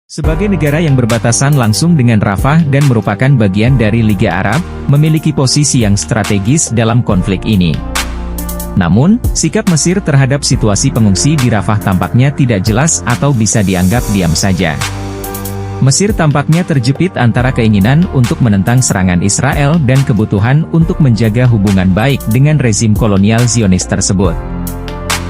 Sebagai negara yang berbatasan langsung dengan Rafah dan merupakan bagian dari Liga Arab, memiliki posisi yang strategis dalam konflik ini. Namun, sikap Mesir terhadap situasi pengungsi di Rafah tampaknya tidak jelas atau bisa dianggap diam saja. Mesir tampaknya terjepit antara keinginan untuk menentang serangan Israel dan kebutuhan untuk menjaga hubungan baik dengan rezim kolonial Zionis tersebut.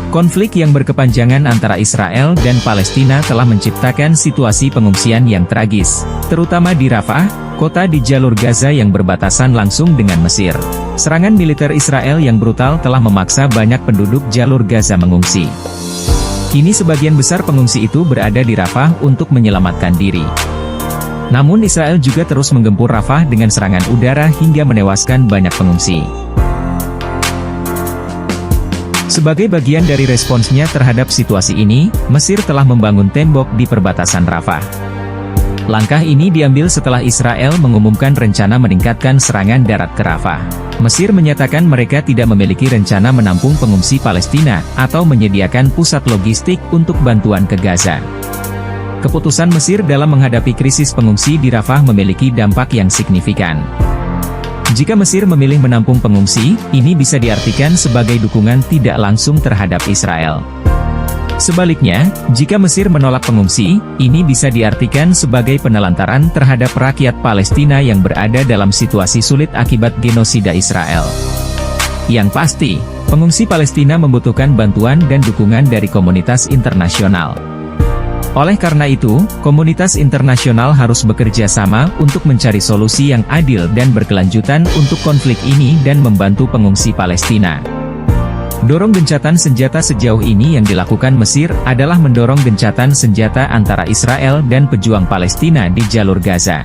Konflik yang berkepanjangan antara Israel dan Palestina telah menciptakan situasi pengungsian yang tragis, terutama di Rafah, kota di jalur Gaza yang berbatasan langsung dengan Mesir. Serangan militer Israel yang brutal telah memaksa banyak penduduk jalur Gaza mengungsi. Kini sebagian besar pengungsi itu berada di Rafah untuk menyelamatkan diri. Namun Israel juga terus menggempur Rafah dengan serangan udara hingga menewaskan banyak pengungsi. Sebagai bagian dari responsnya terhadap situasi ini, Mesir telah membangun tembok di perbatasan Rafah. Langkah ini diambil setelah Israel mengumumkan rencana meningkatkan serangan darat ke Rafah. Mesir menyatakan mereka tidak memiliki rencana menampung pengungsi Palestina, atau menyediakan pusat logistik untuk bantuan ke Gaza. Keputusan Mesir dalam menghadapi krisis pengungsi di Rafah memiliki dampak yang signifikan. Jika Mesir memilih menampung pengungsi, ini bisa diartikan sebagai dukungan tidak langsung terhadap Israel. Sebaliknya, jika Mesir menolak pengungsi, ini bisa diartikan sebagai penelantaran terhadap rakyat Palestina yang berada dalam situasi sulit akibat genosida Israel. Yang pasti, pengungsi Palestina membutuhkan bantuan dan dukungan dari komunitas internasional. Oleh karena itu, komunitas internasional harus bekerja sama untuk mencari solusi yang adil dan berkelanjutan untuk konflik ini dan membantu pengungsi Palestina. Dorong gencatan senjata sejauh ini yang dilakukan Mesir adalah mendorong gencatan senjata antara Israel dan pejuang Palestina di jalur Gaza.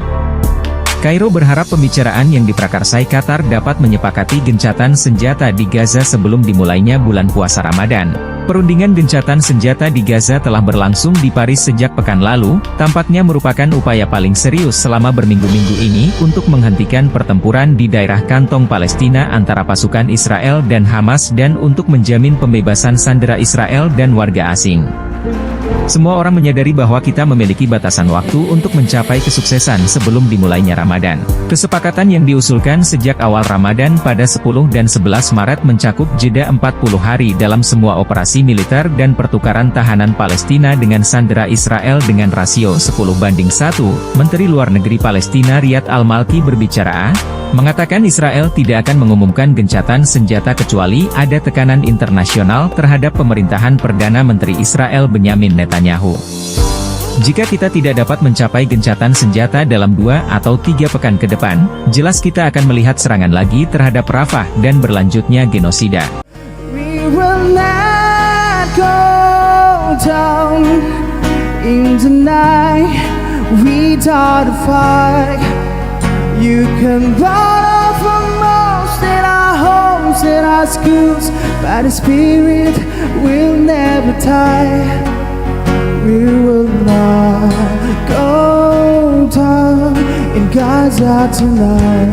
Kairo berharap pembicaraan yang diprakarsai Qatar dapat menyepakati gencatan senjata di Gaza sebelum dimulainya bulan puasa Ramadan. Perundingan gencatan senjata di Gaza telah berlangsung di Paris sejak pekan lalu, tampaknya merupakan upaya paling serius selama berminggu-minggu ini untuk menghentikan pertempuran di daerah kantong Palestina antara pasukan Israel dan Hamas dan untuk menjamin pembebasan sandera Israel dan warga asing. Semua orang menyadari bahwa kita memiliki batasan waktu untuk mencapai kesuksesan sebelum dimulainya Ramadan. Kesepakatan yang diusulkan sejak awal Ramadan pada 10 dan 11 Maret mencakup jeda 40 hari dalam semua operasi militer dan pertukaran tahanan Palestina dengan sandera Israel dengan rasio 10:1. Menteri Luar Negeri Palestina Riyad Al-Malki berbicara, mengatakan Israel tidak akan mengumumkan gencatan senjata kecuali ada tekanan internasional terhadap pemerintahan Perdana Menteri Israel Benyamin Netanyahu. Jika kita tidak dapat mencapai gencatan senjata dalam 2 atau 3 pekan ke depan, jelas kita akan melihat serangan lagi terhadap Rafah dan berlanjutnya genosida. We will not go down in the night. We start a fight. You can run from most in our homes, in our schools, but the spirit will never die. We will not go down in Gaza tonight.